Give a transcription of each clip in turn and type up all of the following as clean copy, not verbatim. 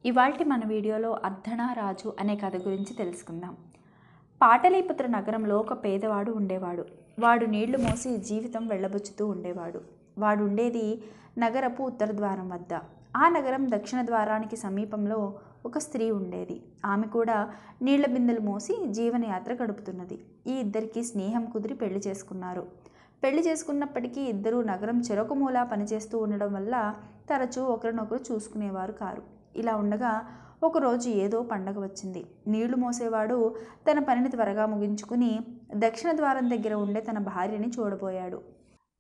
ఇవాల్టి మన వీడియోలో అర్ధనారాజు అనే కథ గురించి తెలుసుకుందాం. పాటలీపుత్ర నగరంలో ఒక పేదవాడు ఉండేవాడు. వాడు నీళ్లు మోసి జీవితం వెళ్ళబుచ్చుతూ ఉండేవాడు. వాడు ఉండేది నగరపు ఉత్తర ద్వారం వద్ద. ఆ నగరం దక్షిణ ద్వారానికి సమీపంలో ఒక స్త్రీ ఉండేది. ఆమె కూడా నీళ్ల బిందెలు మోసి జీవనయాత్ర గడుపుతున్నది. ఈ ఇద్దరికి స్నేహం కుదిరి పెళ్లి చేసుకున్నారు. పెళ్లి చేసుకున్నప్పటికీ ఇద్దరూ నగరం చెరొక మూల పనిచేస్తూ ఉండడం వల్ల తరచూ ఒకరినొకరు చూసుకునేవారు కారు. ఇలా ఉండగా ఒకరోజు ఏదో పండగ వచ్చింది. నీళ్లు మోసేవాడు తన పనిని త్వరగా ముగించుకుని దక్షిణ ద్వారం దగ్గర ఉండే తన భార్యని చూడబోయాడు.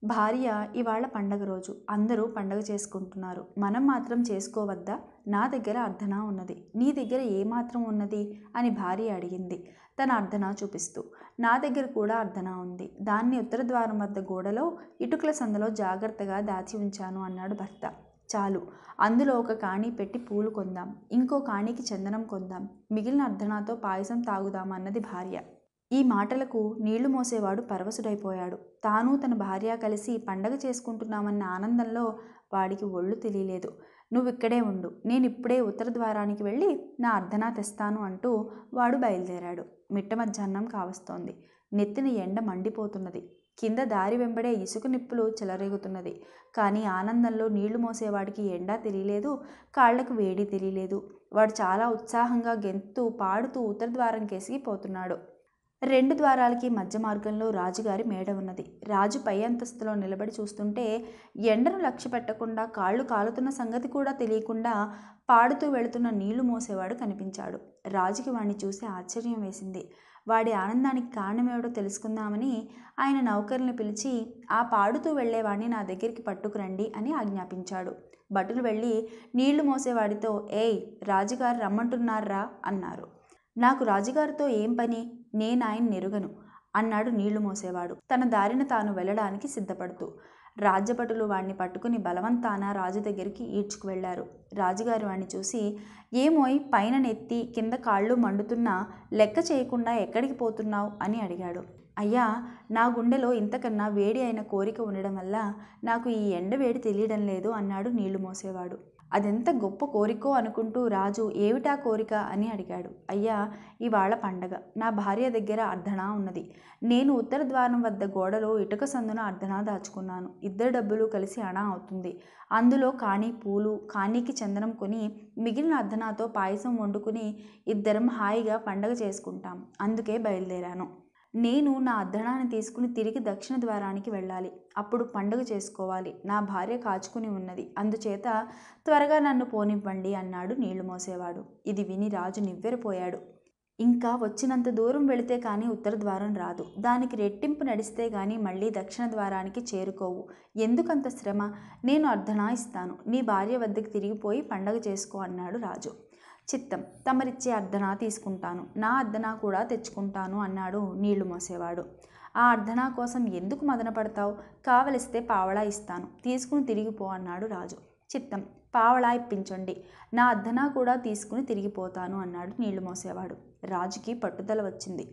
భార్య, ఇవాళ పండగ రోజు, అందరూ పండగ చేసుకుంటున్నారు, మనం మాత్రం చేసుకోవద్దా? నా దగ్గర అర్ధనా ఉన్నది, నీ దగ్గర ఏమాత్రం ఉన్నది అని భార్య అడిగింది తన అర్ధనా చూపిస్తూ. నా దగ్గర కూడా అర్ధనా ఉంది, దాన్ని ఉత్తర ద్వారం వద్ద గోడలో ఇటుకల సందులో జాగ్రత్తగా దాచి ఉంచాను అన్నాడు భర్త. చాలు, అందులో ఒక కాణీ పెట్టి పూలు కొందాం, ఇంకో కాణీకి చందనం కొందాం, మిగిలిన అర్ధనాతో పాయసం తాగుదాం అన్నది భార్య. ఈ మాటలకు నీళ్లు మోసేవాడు పరవశుడైపోయాడు. తాను తన భార్య కలిసి పండగ చేసుకుంటున్నామన్న ఆనందంలో వాడికి ఒళ్ళు తెలియలేదు. నువ్విక్కడే ఉండు, నేనిప్పుడే ఉత్తర ద్వారానికి వెళ్ళి నా అర్ధనా తెస్తాను అంటూ వాడు బయలుదేరాడు. మిట్ట మధ్యాహ్నం కావస్తోంది. నెత్తిన ఎండ మండిపోతున్నది. కింద దారి వెంబడే ఇసుక నిప్పులు చెలరేగుతున్నది. కానీ ఆనందంలో నీళ్లు మోసేవాడికి ఎండా తెలియలేదు, కాళ్లకు వేడి తెలియలేదు. వాడు చాలా ఉత్సాహంగా గెంతుతూ పాడుతూ ఉత్తర ద్వారం కేసి పోతున్నాడు. రెండు ద్వారాలకి మధ్య మార్గంలో రాజుగారి మేడ ఉన్నది. రాజు పై అంతస్తులో నిలబడి చూస్తుంటే ఎండను లక్ష్య పెట్టకుండా కాళ్ళు కాలుతున్న సంగతి కూడా తెలియకుండా పాడుతూ వెళుతున్న నీళ్లు మోసేవాడు కనిపించాడు. రాజుకి వాణ్ణి చూసి ఆశ్చర్యం వేసింది. వాడి ఆనందానికి కారణమేమిటో తెలుసుకుందామని ఆయన నౌకర్ని పిలిచి ఆ పాడుతూ వెళ్లేవాడిని నా దగ్గరికి పట్టుకురండి అని ఆజ్ఞాపించాడు. భటులు వెళ్ళి నీళ్లు మోసేవాడితో, ఏయ్, రాజుగారు రమ్మంటున్నారా అన్నారు. నాకు రాజుగారితో ఏం పని, నేనాయన నెరుగను అన్నాడు నీళ్లు మోసేవాడు తన దారిన తాను వెళ్ళడానికి సిద్ధపడుతూ. రాజ్యభటులు వాణ్ణి పట్టుకుని బలవంతాన రాజు దగ్గరికి ఈడ్చుకు వెళ్లారు. రాజుగారు వాణ్ణి చూసి, ఏమోయ్, పైన నెత్తి కింద కాళ్ళు మండుతున్నా లెక్క చేయకుండా ఎక్కడికి పోతున్నావు అని అడిగాడు. అయ్యా, నా గుండెలో ఇంతకన్నా వేడి అయిన కోరిక ఉండడం వల్ల నాకు ఈ ఎండ వేడి తెలియడం లేదు అన్నాడు నీళ్లు మోసేవాడు. అదెంత గొప్ప కోరికో అనుకుంటూ రాజు, ఏమిటా కోరిక అని అడిగాడు. అయ్యా, ఇవాళ పండగ, నా భార్య దగ్గర అర్ధనా ఉన్నది. నేను ఉత్తర ద్వారం వద్ద గోడలో ఇటుక సందున అర్ధనా దాచుకున్నాను. ఇద్దరు డబ్బులు కలిసి అణా అవుతుంది. అందులో కాణీ పూలు, కాణీకి చందనం కొని మిగిలిన అర్ధనాతో పాయసం వండుకుని ఇద్దరం హాయిగా పండగ చేసుకుంటాం. అందుకే బయలుదేరాను. నేను నా అర్ధనాన్ని తీసుకుని తిరిగి దక్షిణ ద్వారానికి వెళ్ళాలి. అప్పుడు పండుగ చేసుకోవాలి. నా భార్య కాచుకుని ఉన్నది. అందుచేత త్వరగా నన్ను పోనివ్వండి అన్నాడు నీళ్లు మోసేవాడు. ఇది విని రాజు నివ్వెరపోయాడు. ఇంకా వచ్చినంత దూరం వెళితే కానీ ఉత్తర ద్వారం రాదు. దానికి రెట్టింపు నడిస్తే గాని మళ్ళీ దక్షిణ ద్వారానికి చేరుకోవు. ఎందుకంత శ్రమ? నేను అర్ధనా ఇస్తాను. నీ భార్య వద్దకు తిరిగిపోయి పండగ చేసుకో అన్నాడు రాజు. చిత్తం, తమరిచ్చే అర్ధనా తీసుకుంటాను, నా అర్ధనా కూడా తెచ్చుకుంటాను అన్నాడు నీళ్లు మోసేవాడు. ఆ అర్ధనా కోసం ఎందుకు మదన పడతావు? కావలిస్తే పావళా ఇస్తాను, తీసుకుని తిరిగిపో అన్నాడు రాజు. చిత్తం, పావళా ఇప్పించండి, నా అర్ధనా కూడా తీసుకుని తిరిగిపోతాను అన్నాడు నీళ్లు మోసేవాడు. రాజుకి పట్టుదల వచ్చింది.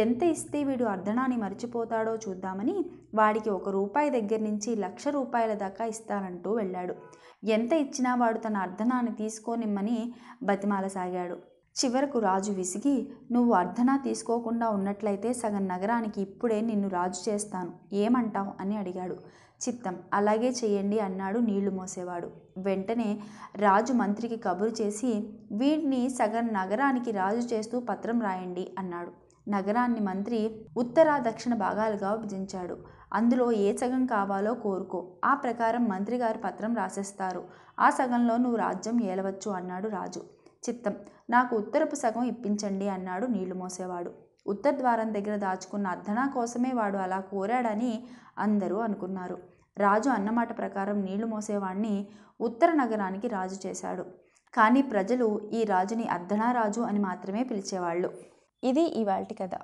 ఎంత ఇస్తే వీడు అర్ధనాన్ని మర్చిపోతాడో చూద్దామని వాడికి 1 రూపాయి దగ్గర నుంచి 1,00,000 రూపాయల దాకా ఇస్తానంటూ వెళ్ళాడు. ఎంత ఇచ్చినా వాడు తన అర్ధనాన్ని తీసుకోనిమ్మని బతిమాలసాగాడు. చివరకు రాజు విసిగి, నువ్వు అర్ధనా తీసుకోకుండా ఉన్నట్లయితే సగం నగరానికి ఇప్పుడే నిన్ను రాజు చేస్తాను, ఏమంటావు అని అడిగాడు. చిత్తం, అలాగే చెయ్యండి అన్నాడు నీళ్లు మోసేవాడు. వెంటనే రాజు మంత్రికి కబురు చేసి వీడిని సగం నగరానికి రాజు చేస్తూ పత్రం రాయండి అన్నాడు. నగరాన్ని మంత్రి ఉత్తర దక్షిణ భాగాలుగా విభజించాడు. అందులో ఏ సగం కావాలో కోరుకో, ఆ ప్రకారం మంత్రిగారు పత్రం రాసేస్తారు. ఆ సగంలో నువ్వు రాజ్యం ఏలవచ్చు అన్నాడు రాజు. చిత్తం, నాకు ఉత్తరపు సగం ఇప్పించండి అన్నాడు నీళ్లు మోసేవాడు. ఉత్తర ద్వారం దగ్గర దాచుకున్న అర్ధనా కోసమే వాడు అలా కోరాడని అందరూ అనుకున్నారు. రాజు అన్నమాట ప్రకారం నీళ్లు మోసేవాణ్ణి ఉత్తర నగరానికి రాజు చేశాడు. కానీ ప్రజలు ఈ రాజుని అర్ధనా రాజు అని మాత్రమే పిలిచేవాళ్ళు. ఇది ఇవాల్టి కథ.